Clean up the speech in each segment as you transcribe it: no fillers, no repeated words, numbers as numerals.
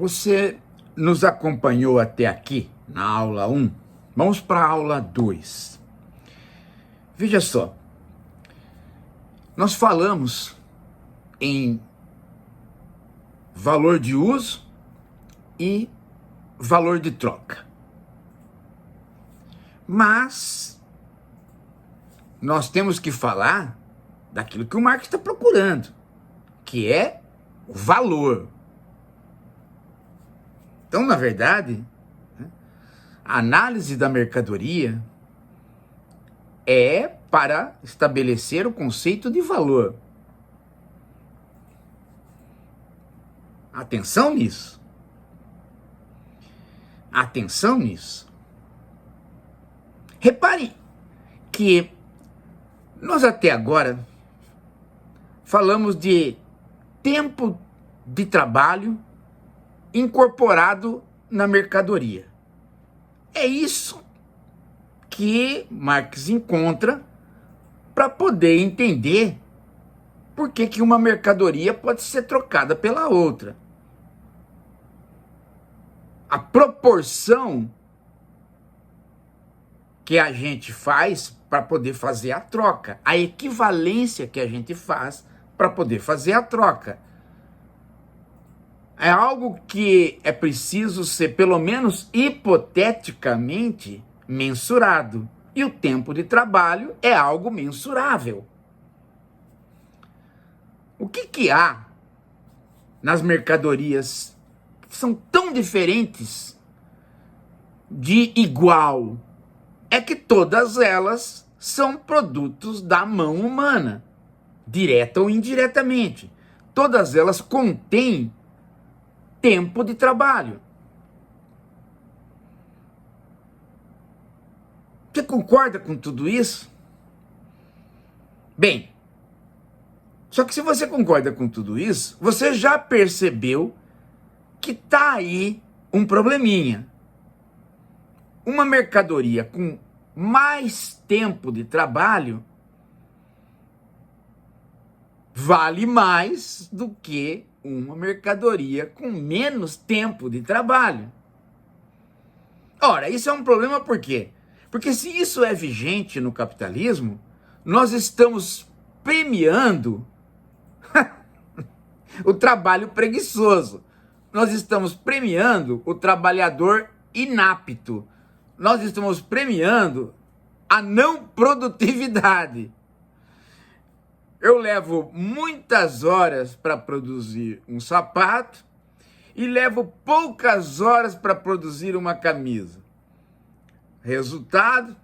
Você nos acompanhou até aqui na aula 1. Vamos para a aula 2. Veja só, nós falamos em valor de uso e valor de troca. Mas nós temos que falar daquilo que o Marx está procurando, que é o valor. Então, na verdade, a análise da mercadoria é para estabelecer o conceito de valor. Atenção nisso. Atenção nisso. Repare que nós até agora falamos de tempo de trabalho incorporado na mercadoria. É isso que Marx encontra para poder entender por que uma mercadoria pode ser trocada pela outra. A proporção que a gente faz para poder fazer a troca, a equivalência que a gente faz para poder fazer a troca. É algo que é preciso ser, pelo menos hipoteticamente, mensurado. E o tempo de trabalho é algo mensurável. O que há nas mercadorias que são tão diferentes de igual? É que todas elas são produtos da mão humana, direta ou indiretamente. Todas elas contêm tempo de trabalho. Você concorda com tudo isso? Bem, só que se você concorda com tudo isso, você já percebeu que está aí um probleminha. Uma mercadoria com mais tempo de trabalho vale mais do que uma mercadoria com menos tempo de trabalho. Ora, isso é um problema por quê? Porque se isso é vigente no capitalismo, nós estamos premiando o trabalho preguiçoso. Nós estamos premiando o trabalhador inapto. Nós estamos premiando a não produtividade. Eu levo muitas horas para produzir um sapato e levo poucas horas para produzir uma camisa. Resultado,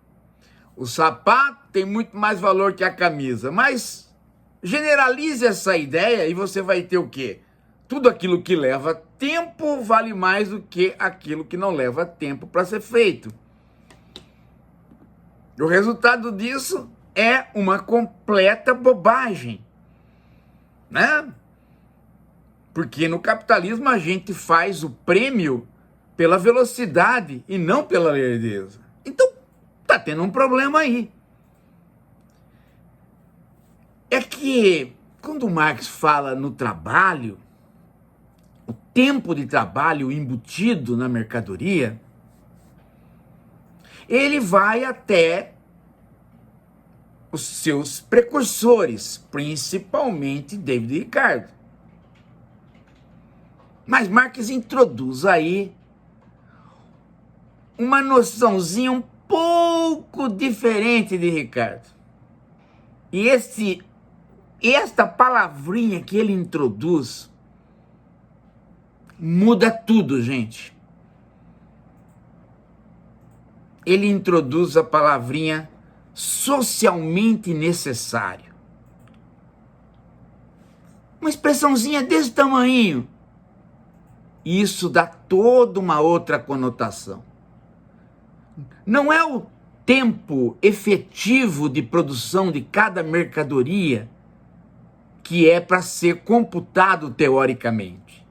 o sapato tem muito mais valor que a camisa, mas generalize essa ideia e você vai ter o quê? Tudo aquilo que leva tempo vale mais do que aquilo que não leva tempo para ser feito. O resultado disso é uma completa bobagem, né? Porque no capitalismo a gente faz o prêmio pela velocidade e não pela lerdeza. Então, tá tendo um problema aí. É que quando Marx fala no trabalho, o tempo de trabalho embutido na mercadoria, ele vai até os seus precursores, principalmente David Ricardo. Mas Marx introduz aí uma noçãozinha um pouco diferente de Ricardo. E esta palavrinha que ele introduz muda tudo, gente. Ele introduz a palavrinha socialmente necessário. Uma expressãozinha desse tamanho. Isso dá toda uma outra conotação. Não é o tempo efetivo de produção de cada mercadoria que é para ser computado teoricamente.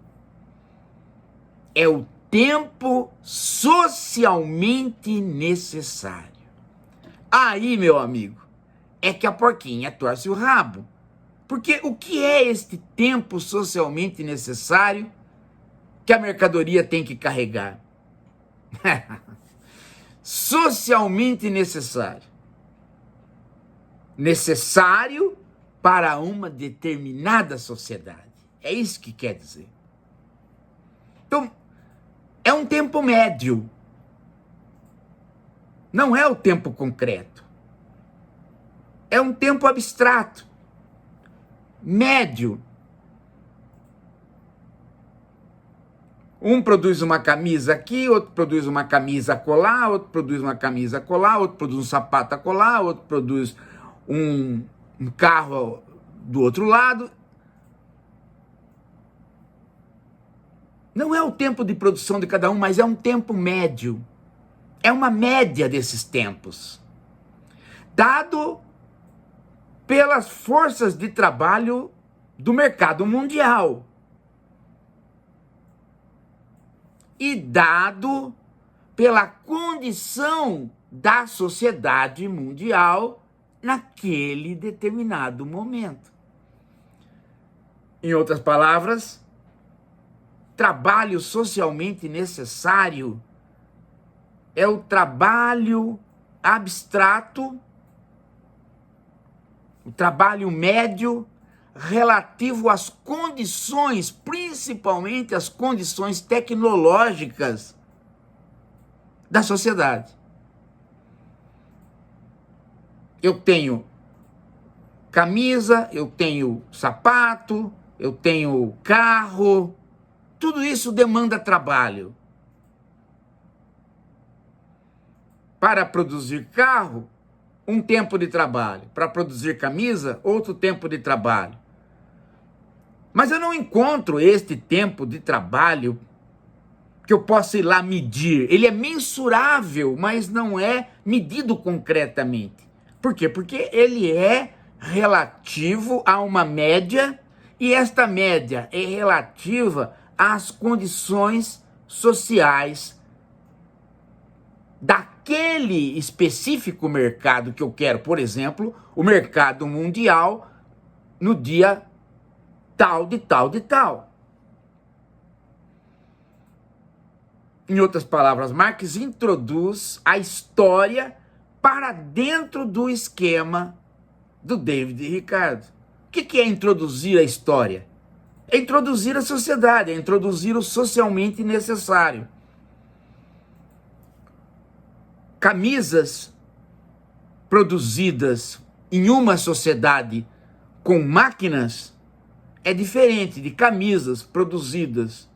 É o tempo socialmente necessário. Aí, meu amigo, é que a porquinha torce o rabo. Porque o que é este tempo socialmente necessário que a mercadoria tem que carregar. Socialmente necessário. Necessário para uma determinada sociedade. É isso que quer dizer. Então, é um tempo médio. Não é o tempo concreto. É um tempo abstrato. Médio. Um produz uma camisa aqui, outro produz uma camisa acolá, outro produz uma camisa acolá, outro produz um sapato acolá, outro produz um carro do outro lado. Não é o tempo de produção de cada um, mas é um tempo médio. É uma média desses tempos, dado pelas forças de trabalho do mercado mundial e dado pela condição da sociedade mundial naquele determinado momento. Em outras palavras, trabalho socialmente necessário é o trabalho abstrato, o trabalho médio, relativo às condições, principalmente as condições tecnológicas da sociedade. Eu tenho camisa, eu tenho sapato, eu tenho carro, tudo isso demanda trabalho. Para produzir carro, um tempo de trabalho. Para produzir camisa, outro tempo de trabalho. Mas eu não encontro este tempo de trabalho que eu possa ir lá medir. Ele é mensurável, mas não é medido concretamente. Por quê? Porque ele é relativo a uma média, e esta média é relativa às condições sociais daquele específico mercado que eu quero. Por exemplo, o mercado mundial no dia tal de tal de tal. Em outras palavras, Marx introduz a história para dentro do esquema do David Ricardo. O que é introduzir a história? É introduzir a sociedade, é introduzir o socialmente necessário. Camisas produzidas em uma sociedade com máquinas é diferente de camisas produzidas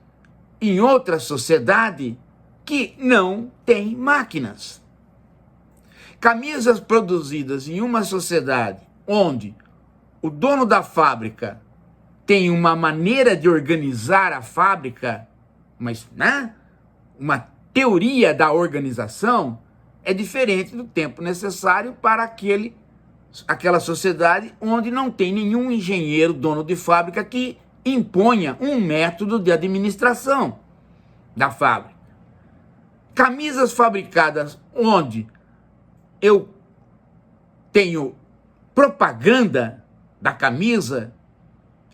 em outra sociedade que não tem máquinas. Camisas produzidas em uma sociedade onde o dono da fábrica tem uma maneira de organizar a fábrica, mas, uma teoria da organização, é diferente do tempo necessário para aquela sociedade onde não tem nenhum engenheiro, dono de fábrica, que imponha um método de administração da fábrica. Camisas fabricadas onde eu tenho propaganda da camisa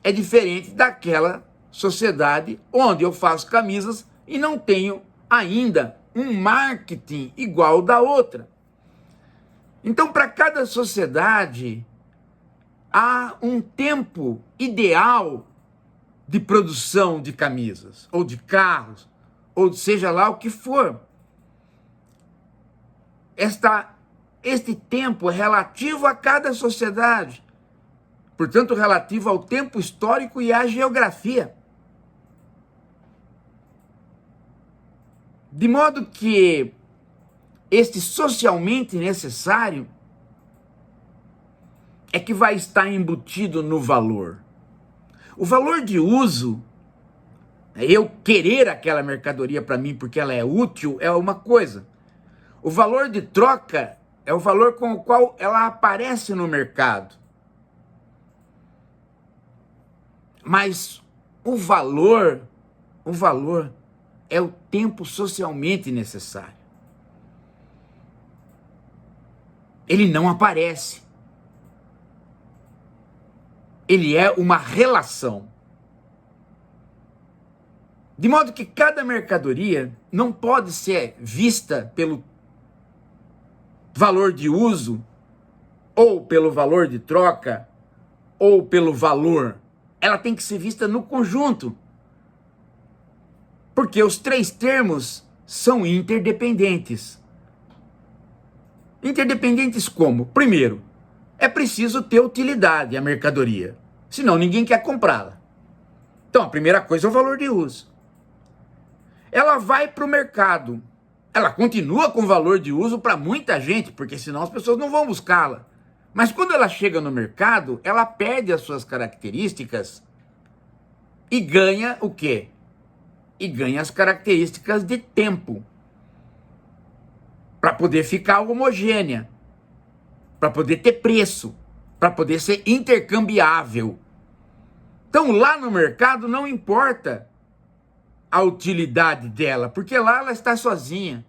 é diferente daquela sociedade onde eu faço camisas e não tenho ainda um marketing igual da outra. Então, para cada sociedade, há um tempo ideal de produção de camisas, ou de carros, ou seja lá o que for. Este tempo é relativo a cada sociedade, portanto, relativo ao tempo histórico e à geografia. De modo que este socialmente necessário é que vai estar embutido no valor. O valor de uso, eu querer aquela mercadoria para mim porque ela é útil, é uma coisa. O valor de troca é o valor com o qual ela aparece no mercado. Mas o valor é o tempo socialmente necessário. Ele não aparece. Ele é uma relação. De modo que cada mercadoria não pode ser vista pelo valor de uso, ou pelo valor de troca, ou pelo valor. Ela tem que ser vista no conjunto. Porque os três termos são interdependentes. Interdependentes como? Primeiro, é preciso ter utilidade a mercadoria, senão ninguém quer comprá-la. Então, a primeira coisa é o valor de uso. Ela vai para o mercado. Ela continua com valor de uso para muita gente, porque senão as pessoas não vão buscá-la. Mas quando ela chega no mercado, ela perde as suas características e ganha o quê? E ganha as características de tempo, para poder ficar homogênea, para poder ter preço, para poder ser intercambiável. Então lá no mercado não importa a utilidade dela, porque lá ela está sozinha.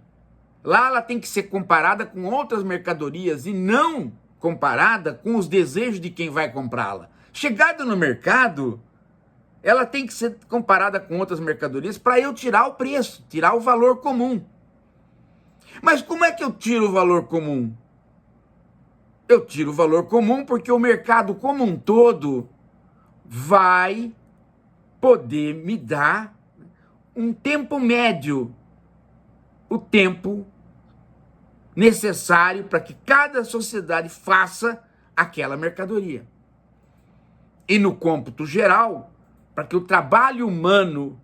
Lá ela tem que ser comparada com outras mercadorias e não comparada com os desejos de quem vai comprá-la. Chegada no mercado, ela tem que ser comparada com outras mercadorias para eu tirar o preço, tirar o valor comum. Mas como é que eu tiro o valor comum? Eu tiro o valor comum porque o mercado como um todo vai poder me dar um tempo médio, o tempo necessário para que cada sociedade faça aquela mercadoria. E no cômputo geral, para que o trabalho humano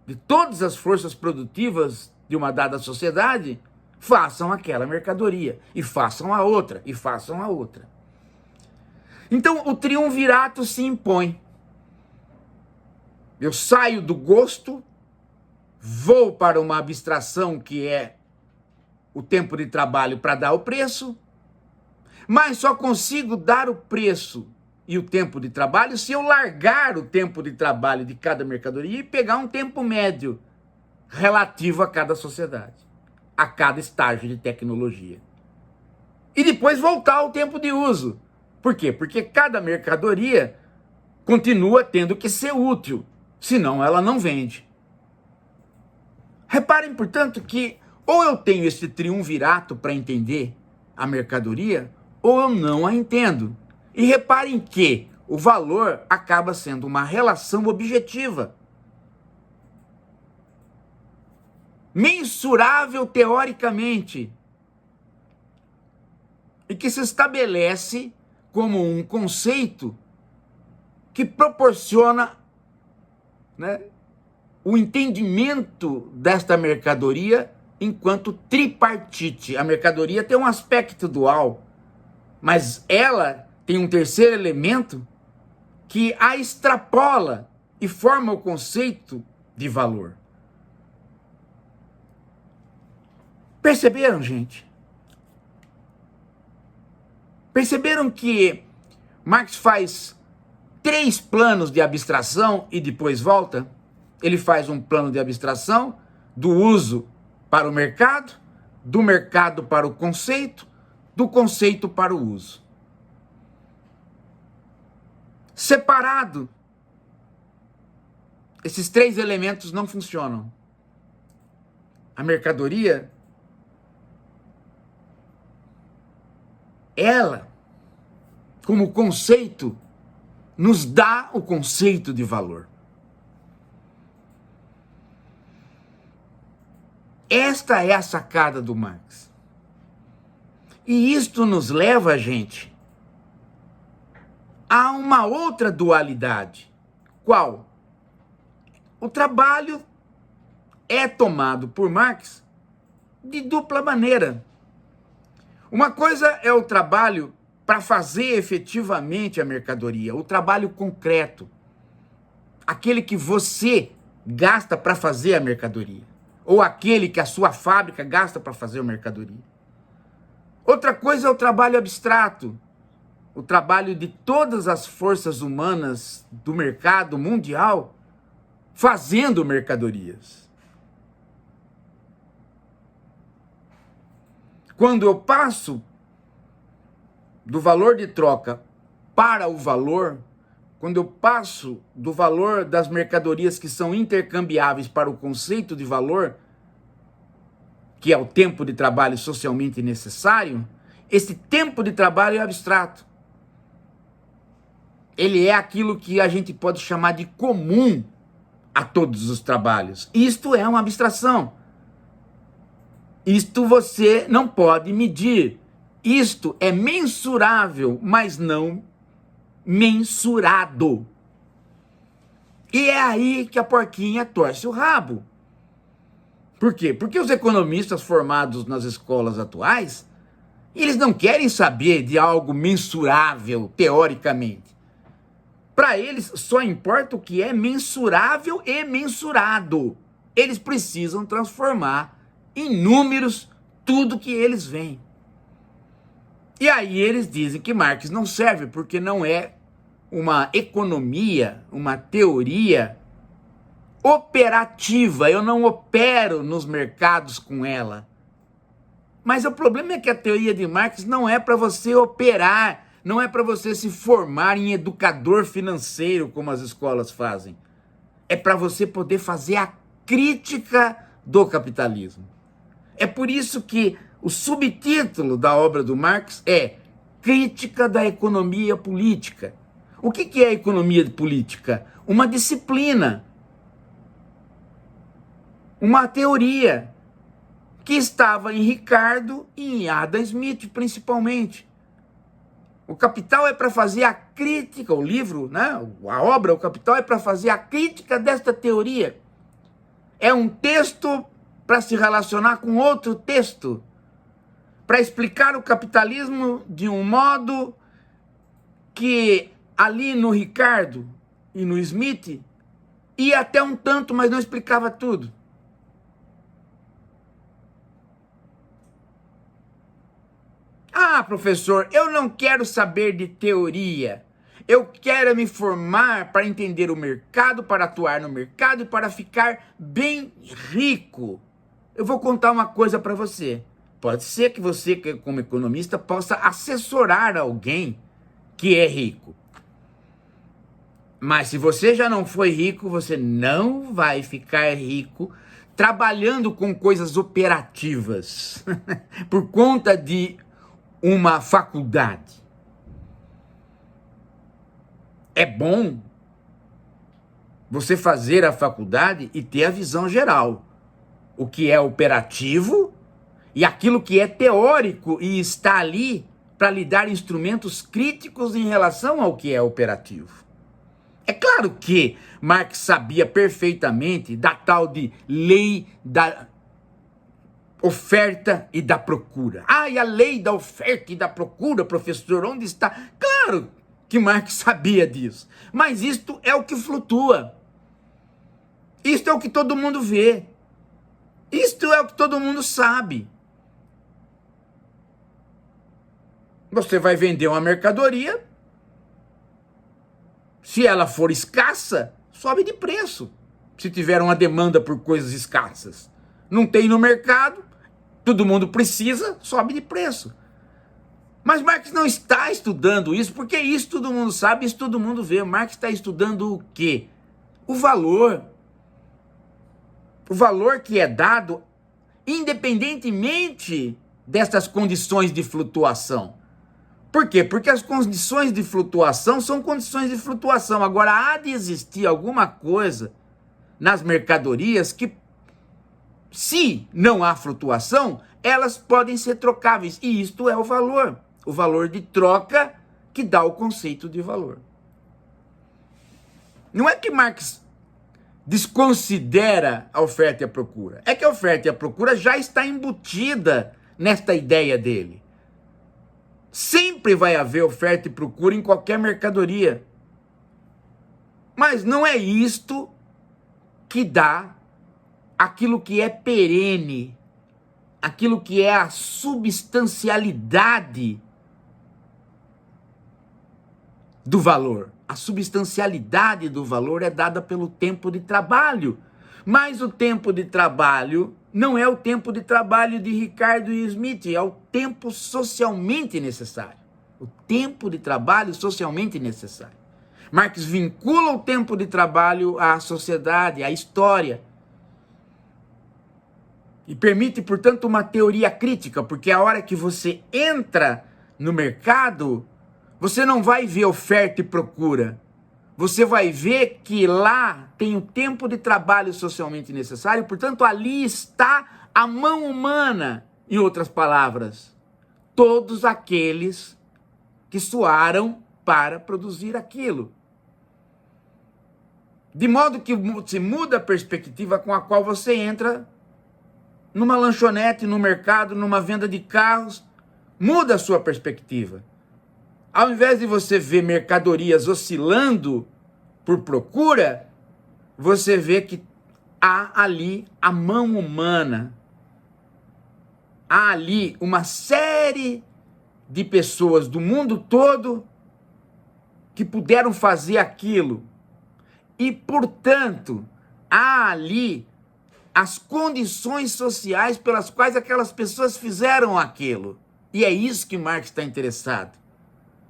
de todas as forças produtivas de uma dada sociedade façam aquela mercadoria, e façam a outra, e façam a outra. Então o triunvirato se impõe. Eu saio do gosto, vou para uma abstração que é o tempo de trabalho para dar o preço, mas só consigo dar o preço e o tempo de trabalho se eu largar o tempo de trabalho de cada mercadoria e pegar um tempo médio relativo a cada sociedade, a cada estágio de tecnologia. E depois voltar ao tempo de uso. Por quê? Porque cada mercadoria continua tendo que ser útil, senão ela não vende. Reparem, portanto, que ou eu tenho esse triunvirato para entender a mercadoria, ou eu não a entendo. E reparem que o valor acaba sendo uma relação objetiva, mensurável teoricamente, e que se estabelece como um conceito que proporciona, né, o entendimento desta mercadoria enquanto tripartite. A mercadoria tem um aspecto dual, mas ela tem um terceiro elemento que a extrapola e forma o conceito de valor. Perceberam, gente? Perceberam que Marx faz 3 planos de abstração e depois volta? Ele faz um plano de abstração do uso para o mercado, do mercado para o conceito, do conceito para o uso. Separado, esses 3 elementos não funcionam. A mercadoria, ela, como conceito, nos dá o conceito de valor. Esta é a sacada do Marx. E isto nos leva, gente, a uma outra dualidade. Qual? O trabalho é tomado por Marx de dupla maneira. Uma coisa é o trabalho para fazer efetivamente a mercadoria, o trabalho concreto, aquele que você gasta para fazer a mercadoria, ou aquele que a sua fábrica gasta para fazer a mercadoria. Outra coisa é o trabalho abstrato, o trabalho de todas as forças humanas do mercado mundial fazendo mercadorias. Quando eu passo do valor de troca para o valor, quando eu passo do valor das mercadorias que são intercambiáveis para o conceito de valor, que é o tempo de trabalho socialmente necessário, esse tempo de trabalho é abstrato. Ele é aquilo que a gente pode chamar de comum a todos os trabalhos. Isto é uma abstração. Isto você não pode medir. Isto é mensurável, mas não mensurado. E é aí que a porquinha torce o rabo. Por quê? Porque os economistas formados nas escolas atuais, eles não querem saber de algo mensurável, teoricamente. Para eles, só importa o que é mensurável e mensurado. Eles precisam transformar em números tudo que eles veem. E aí eles dizem que Marx não serve porque não é uma economia, uma teoria operativa. Eu não opero nos mercados com ela. Mas o problema é que a teoria de Marx não é para você operar, não é para você se formar em educador financeiro, como as escolas fazem. É para você poder fazer a crítica do capitalismo. É por isso que o subtítulo da obra do Marx é Crítica da Economia Política. O que é a economia política? Uma disciplina, uma teoria que estava em Ricardo e em Adam Smith, principalmente. O Capital é para fazer a crítica, o livro, né? A obra, o Capital, é para fazer a crítica desta teoria. É um texto para se relacionar com outro texto, para explicar o capitalismo de um modo que ali no Ricardo e no Smith ia até um tanto, mas não explicava tudo. Ah, professor, eu não quero saber de teoria. Eu quero me formar para entender o mercado, para atuar no mercado e para ficar bem rico. Eu vou contar uma coisa para você. Pode ser que você, como economista, possa assessorar alguém que é rico. Mas se você já não foi rico, você não vai ficar rico trabalhando com coisas operativas por conta de uma faculdade. É bom você fazer a faculdade e ter a visão geral. O que é operativo e aquilo que é teórico e está ali para lhe dar instrumentos críticos em relação ao que é operativo. É claro que Marx sabia perfeitamente da tal de lei da oferta e da procura. Ah, e a lei da oferta e da procura, professor, onde está? Claro que Marx sabia disso. Mas isto é o que flutua. Isto é o que todo mundo vê. Isto é o que todo mundo sabe. Você vai vender uma mercadoria, se ela for escassa, sobe de preço. Se tiver uma demanda por coisas escassas. Não tem no mercado, todo mundo precisa, sobe de preço. Mas Marx não está estudando isso, porque isso todo mundo sabe, isso todo mundo vê. Marx está estudando o quê? O valor. O valor que é dado independentemente dessas condições de flutuação. Por quê? Porque as condições de flutuação são condições de flutuação. Agora, há de existir alguma coisa nas mercadorias que, se não há flutuação, elas podem ser trocáveis. E isto é o valor de troca que dá o conceito de valor. Não é que Marx desconsidera a oferta e a procura. É que a oferta e a procura já está embutida nesta ideia dele. Sempre vai haver oferta e procura em qualquer mercadoria. Mas não é isto que dá aquilo que é perene, aquilo que é a substancialidade do valor. A substancialidade do valor é dada pelo tempo de trabalho. Mas o tempo de trabalho não é o tempo de trabalho de Ricardo e Smith, é o tempo socialmente necessário. O tempo de trabalho socialmente necessário. Marx vincula o tempo de trabalho à sociedade, à história. E permite, portanto, uma teoria crítica, porque a hora que você entra no mercado, você não vai ver oferta e procura. Você vai ver que lá tem o tempo de trabalho socialmente necessário, portanto, ali está a mão humana, em outras palavras. Todos aqueles que suaram para produzir aquilo. De modo que se muda a perspectiva com a qual você entra numa lanchonete, no mercado, numa venda de carros, muda a sua perspectiva. Ao invés de você ver mercadorias oscilando por procura, você vê que há ali a mão humana. Há ali uma série de pessoas do mundo todo que puderam fazer aquilo. E, portanto, há ali as condições sociais pelas quais aquelas pessoas fizeram aquilo. E é isso que Marx está interessado.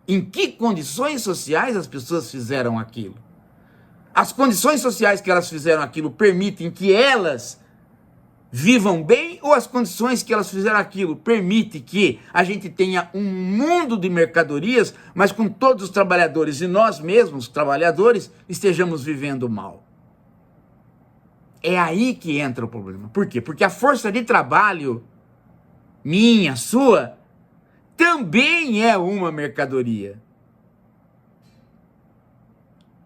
Em que condições sociais as pessoas fizeram aquilo? As condições sociais que elas fizeram aquilo permitem que elas vivam bem, ou as condições que elas fizeram aquilo permitem que a gente tenha um mundo de mercadorias, mas com todos os trabalhadores e nós mesmos, trabalhadores, estejamos vivendo mal? É aí que entra o problema. Por quê? Porque a força de trabalho, minha, sua, também é uma mercadoria.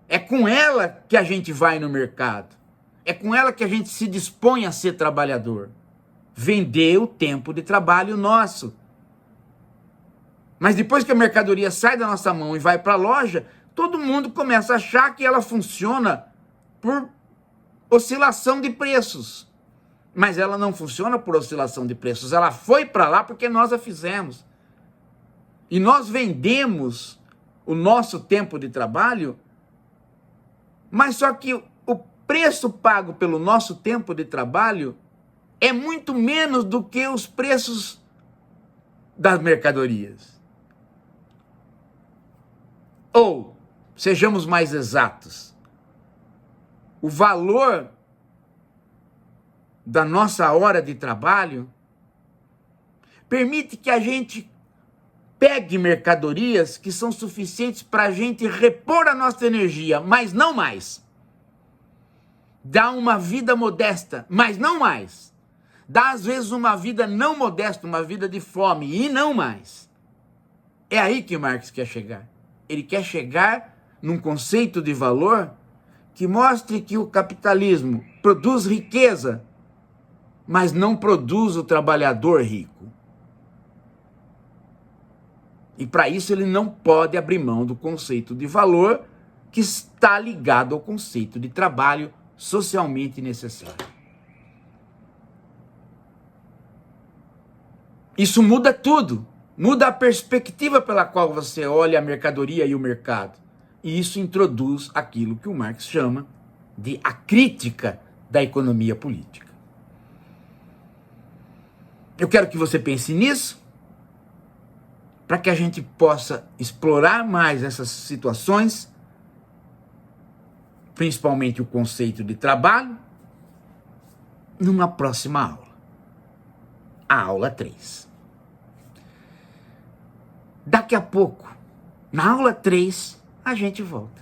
É com ela que a gente vai no mercado. É com ela que a gente se dispõe a ser trabalhador. Vender o tempo de trabalho nosso. Mas depois que a mercadoria sai da nossa mão e vai para a loja, todo mundo começa a achar que ela funciona por oscilação de preços. Mas ela não funciona por oscilação de preços. Ela foi para lá porque nós a fizemos. E nós vendemos o nosso tempo de trabalho, mas só que o preço pago pelo nosso tempo de trabalho é muito menos do que os preços das mercadorias. Ou, sejamos mais exatos, o valor da nossa hora de trabalho permite que a gente pegue mercadorias que são suficientes para a gente repor a nossa energia, mas não mais. Dá uma vida modesta, mas não mais. Dá às vezes uma vida não modesta, uma vida de fome, e não mais. É aí que Marx quer chegar. Ele quer chegar num conceito de valor que mostre que o capitalismo produz riqueza, mas não produz o trabalhador rico. E para isso ele não pode abrir mão do conceito de valor que está ligado ao conceito de trabalho socialmente necessário. Isso muda tudo. Muda a perspectiva pela qual você olha a mercadoria e o mercado. E isso introduz aquilo que o Marx chama de a crítica da economia política. Eu quero que você pense nisso, para que a gente possa explorar mais essas situações, principalmente o conceito de trabalho, numa próxima aula. A aula 3. Daqui a pouco, na aula 3, a gente volta.